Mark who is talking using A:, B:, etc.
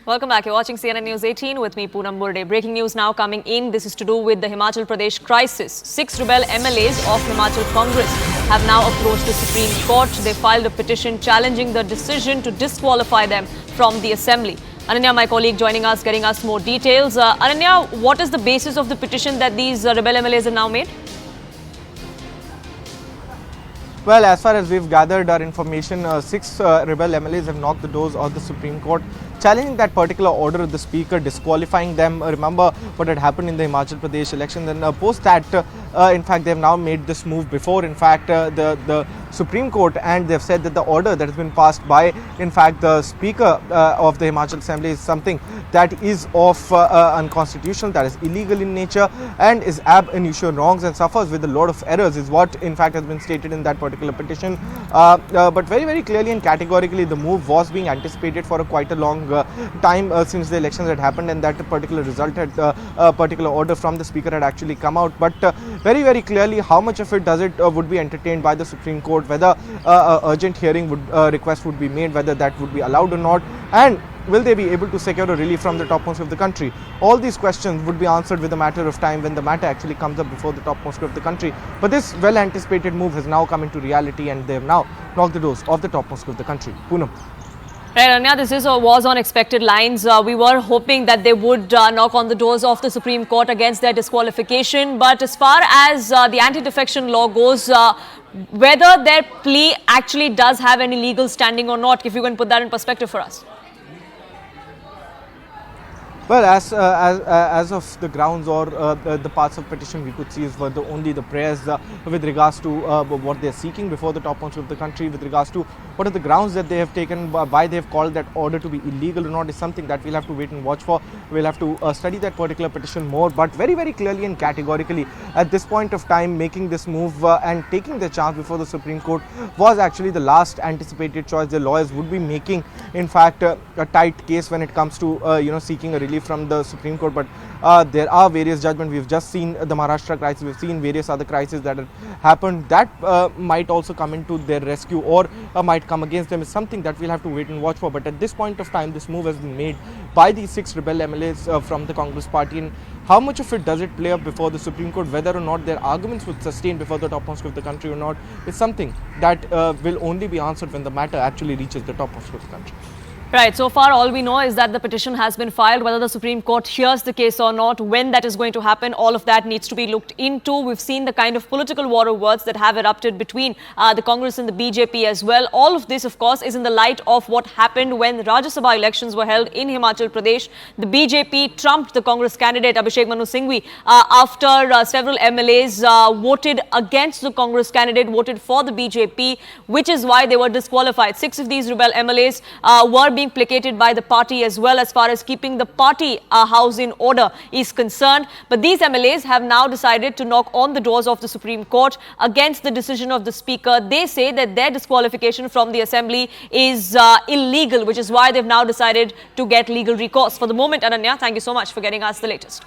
A: Welcome back. You're watching CNN News 18 with me, Poonam Burde. Breaking news now coming in. This is to do with the Himachal Pradesh crisis. 6 rebel MLAs of Himachal Congress have now approached the Supreme Court. They filed a petition challenging the decision to disqualify them from the assembly. Ananya, my colleague, joining us, getting us more details. Ananya, what is the basis of the petition that these rebel MLAs have now made?
B: Well, as far as we've gathered our information, 6 rebel MLAs have knocked the doors of the Supreme Court, challenging that particular order of the Speaker, disqualifying them. Remember what had happened in the Himachal Pradesh election. Then post that, in fact, they have now made this move before, in fact, the Supreme Court, and they've said that the order that has been passed by, in fact, the Speaker of the Himachal Assembly is something that is unconstitutional, that is illegal in nature, and is ab initio wrongs and suffers with a lot of errors, is what, in fact, has been stated in that particular petition. But very, very clearly and categorically, the move was being anticipated for quite a long time since the elections had happened, and that particular result had a particular order from the Speaker had actually come out. But very, very clearly, how much of it would be entertained by the Supreme Court, whether urgent hearing request would be made, whether that would be allowed or not, and will they be able to secure a relief from the topmost of the country? All these questions would be answered with a matter of time when the matter actually comes up before the topmost of the country. But this well-anticipated move has now come into reality, and they have now knocked the doors of the topmost of the country. Poonam.
A: Right, Anya, this was on expected lines. We were hoping that they would knock on the doors of the Supreme Court against their disqualification. But as far as the anti-defection law goes, whether their plea actually does have any legal standing or not, if you can put that in perspective for us.
B: Well, as of the grounds or the parts of petition we could see is only the prayers with regards to what they are seeking before the topmost of the country, with regards to what are the grounds that they have taken, why they have called that order to be illegal or not, is something that we'll have to wait and watch for. We'll have to study that particular petition more. But very, very clearly and categorically, at this point of time, making this move and taking the chance before the Supreme Court was actually the last anticipated choice. The lawyers would be making, in fact, a tight case when it comes to seeking a relief from the Supreme Court. But there are various judgments. We've just seen the Maharashtra crisis. We've seen various other crises that have happened that might also come into their rescue or might come against them, is something that we'll have to wait and watch for. But at this point of time, this move has been made by these 6 rebel MLAs from the Congress party, and how much of it does it play up before the Supreme Court, whether or not their arguments would sustain before the topmost of the country or not, is something that will only be answered when the matter actually reaches the topmost of the country.
A: Right, so far all we know is that the petition has been filed. Whether the Supreme Court hears the case or not, when that is going to happen, all of that needs to be looked into. We've seen the kind of political war of words that have erupted between the Congress and the BJP as well. All of this, of course, is in the light of what happened when Rajya Sabha elections were held in Himachal Pradesh. The BJP trumped the Congress candidate Abhishek Manu Singhvi after several MLAs voted against the Congress candidate, voted for the BJP, which is why they were disqualified. 6 of these rebel MLAs were being placated by the party as well, as far as keeping the party house in order is concerned. But these MLAs have now decided to knock on the doors of the Supreme Court against the decision of the Speaker. They say that their disqualification from the assembly is illegal, which is why they've now decided to get legal recourse. For the moment, Ananya, thank you so much for getting us the latest.